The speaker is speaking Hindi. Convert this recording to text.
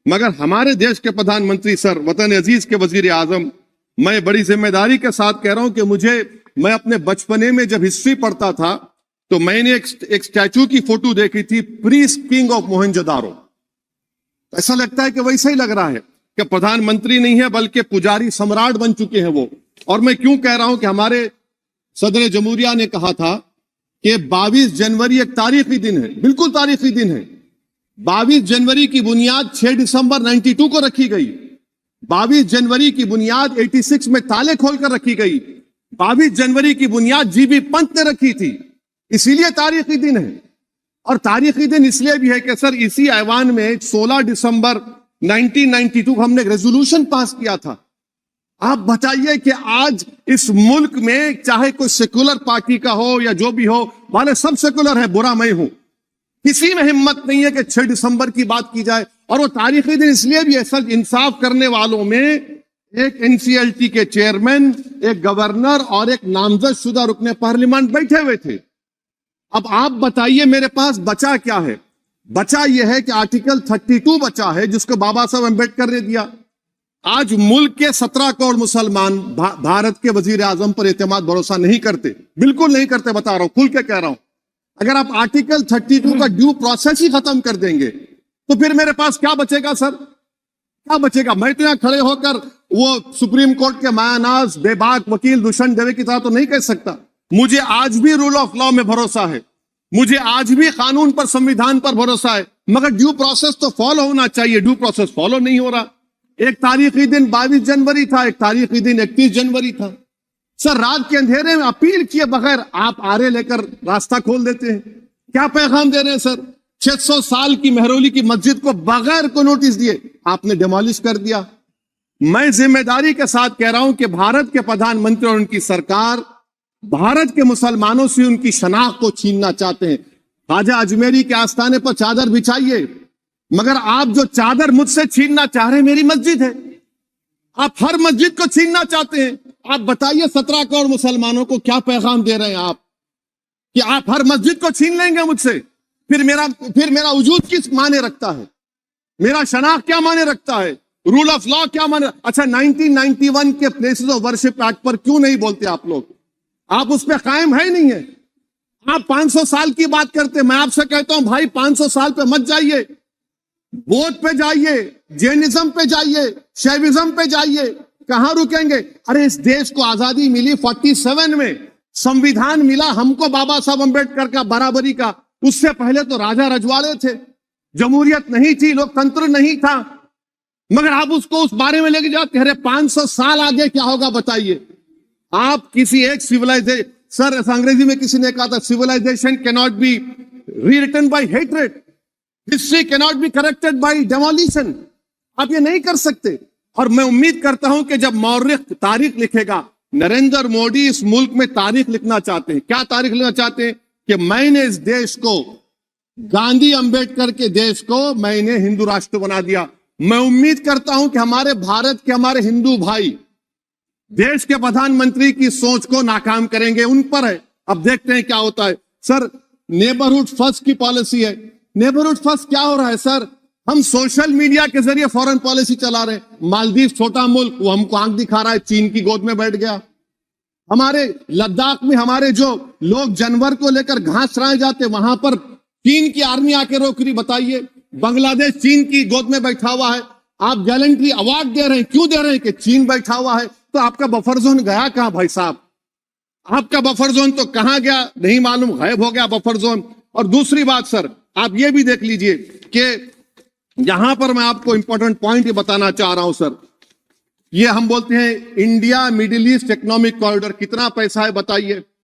मगर हमारे देश के प्रधानमंत्री सर, वतन अजीज के वजीर आजम, मैं बड़ी जिम्मेदारी के साथ कह रहा हूं कि मैं अपने बचपने में जब हिस्ट्री पढ़ता था तो मैंने एक स्टैचू की फोटो देखी थी, प्रीस्ट किंग ऑफ मोहनजोदारो। ऐसा लगता है कि वैसा ही लग रहा है कि प्रधानमंत्री नहीं है बल्कि पुजारी सम्राट बन चुके हैं वो। और मैं क्यों कह रहा हूं कि हमारे सदर जमहूरिया ने कहा था कि 22 जनवरी एक तारीखी दिन है, बिल्कुल तारीखी दिन है। 22 जनवरी की बुनियाद 6 दिसंबर 92 को रखी गई। 22 जनवरी की बुनियाद 86 में ताले खोलकर रखी गई। 22 जनवरी की बुनियाद जीबी पंत ने रखी थी, इसीलिए तारीखी दिन है। और तारीखी दिन इसलिए भी है कि सर इसी ऐवान में 16 दिसंबर 1992 को हमने एक रेजोल्यूशन पास किया था। आप बताइए कि आज इस मुल्क में चाहे कोई सेकुलर पार्टी का हो या जो भी हो, वाले सब सेकुलर है, बुरा मैं हूं, किसी में हिम्मत नहीं है कि 6 दिसंबर की बात की जाए। और वो तारीखी दिन इसलिए भी है सर, इंसाफ करने वालों में एक एनसीएलटी के चेयरमैन, एक गवर्नर और एक नामजद शुदा रुकने पार्लियामेंट बैठे हुए थे। अब आप बताइए मेरे पास बचा क्या है? बचा यह है कि आर्टिकल 32 बचा है जिसको बाबा साहब अम्बेडकर ने दिया। आज मुल्क के 17 करोड़ मुसलमान भारत के वजीर आजम पर एतमाद भरोसा नहीं करते, बिल्कुल नहीं करते, बता रहा हूं, खुल के कह रहा हूं। अगर आप आर्टिकल 32 का ड्यू प्रोसेस ही खत्म कर देंगे तो फिर मेरे पास क्या बचेगा सर? क्या बचेगा? मैं तो यहां खड़े होकर वो सुप्रीम कोर्ट के मायानाज बेबाक वकील दुष्यंत दवे की तरह तो नहीं कह सकता। मुझे आज भी रूल ऑफ लॉ में भरोसा है, मुझे आज भी कानून पर, संविधान पर भरोसा है, मगर ड्यू प्रोसेस तो फॉलो होना चाहिए। ड्यू प्रोसेस फॉलो नहीं हो रहा। एक तारीखी दिन 22 जनवरी था, एक तारीखी दिन 31 जनवरी था। सर रात के अंधेरे में अपील किए बगैर आप आरे लेकर रास्ता खोल देते हैं। क्या पैगाम दे रहे हैं सर? 600 साल की मेहरौली की मस्जिद को बगैर को नोटिस दिए आपने डिमोलिश कर दिया। मैं जिम्मेदारी के साथ कह रहा हूं कि भारत के प्रधानमंत्री और उनकी सरकार भारत के मुसलमानों से उनकी शनाख्त को छीनना चाहते हैं। ख्वाजा अजमेरी के आस्थाने पर चादर बिछाइए, मगर आप जो चादर मुझसे छीनना चाह रहे हैं मेरी मस्जिद है, आप हर मस्जिद को छीनना चाहते हैं। आप बताइए 17 करोड़ मुसलमानों को क्या पैगाम दे रहे हैं आप कि आप हर मस्जिद को छीन लेंगे मुझसे? फिर मेरा वजूद किस माने रखता है? मेरा शनाख्त क्या माने रखता है? रूल ऑफ लॉ क्या माने? अच्छा 1991 के प्लेसेस ऑफ वर्शिप एक्ट पर क्यों नहीं बोलते आप लोग? आप उस पर कायम है ही नहीं है। आप 500 साल की बात करते, मैं आपसे कहता हूं भाई 500 साल पे मत जाइए, बौद्ध पे जाइए, जैनिज्म पे जाइए, शैविज्म पे जाइए, कहां रुकेंगे? अरे इस देश को आजादी मिली 47 में, संविधान मिला हमको बाबा साहब अम्बेडकर का, बराबरी का। उससे पहले तो राजा रजवाड़े थे, जमहूरियत नहीं थी, लोकतंत्र नहीं था, मगर आप उसको उस बारे में लेके जाते। अरे 500 साल आगे क्या होगा बताइए? आप किसी एक सिविलाइजेशन, सर अंग्रेजी में किसी ने कहा था civilization can not be rewritten by hatred, history can not be corrected by demolition. आप ये नहीं कर सकते। और मैं उम्मीद करता हूं कि जब मौर्ख तारीख लिखेगा, नरेंद्र मोदी इस मुल्क में तारीख लिखना चाहते हैं। क्या तारीख लिखना चाहते हैं? कि मैंने इस देश को, गांधी अंबेडकर के देश को मैंने हिंदू राष्ट्र बना दिया। मैं उम्मीद करता हूं कि हमारे भारत के हमारे हिंदू भाई देश के प्रधानमंत्री की सोच को नाकाम करेंगे, उन पर है। अब देखते हैं क्या होता है। सर नेबरहुड फर्स्ट की पॉलिसी है। नेबरहुड फर्स्ट क्या हो रहा है सर? हम सोशल मीडिया के जरिए फॉरेन पॉलिसी चला रहे हैं। मालदीव छोटा मुल्क, वो हमको आंख दिखा रहा है, चीन की गोद में बैठ गया। हमारे लद्दाख में हमारे जो लोग जानवर को लेकर घास चराए जाते, वहां पर चीन की आर्मी आके रोक रही। बताइए, बांग्लादेश चीन की गोद में बैठा हुआ है। आप गैलेंट्री अवार्ड दे रहे हैं, क्यों दे रहे हैं? कि चीन बैठा हुआ है। तो आपका बफर जोन गया कहां भाई साहब? आपका बफर जोन तो कहां गया नहीं मालूम, गायब हो गया बफर जोन। और दूसरी बात सर, आप ये भी देख लीजिए कि यहां पर मैं आपको इंपॉर्टेंट पॉइंट ये बताना चाह रहा हूं सर। ये हम बोलते हैं India middle east economic corridor, कितना पैसा है बताइए?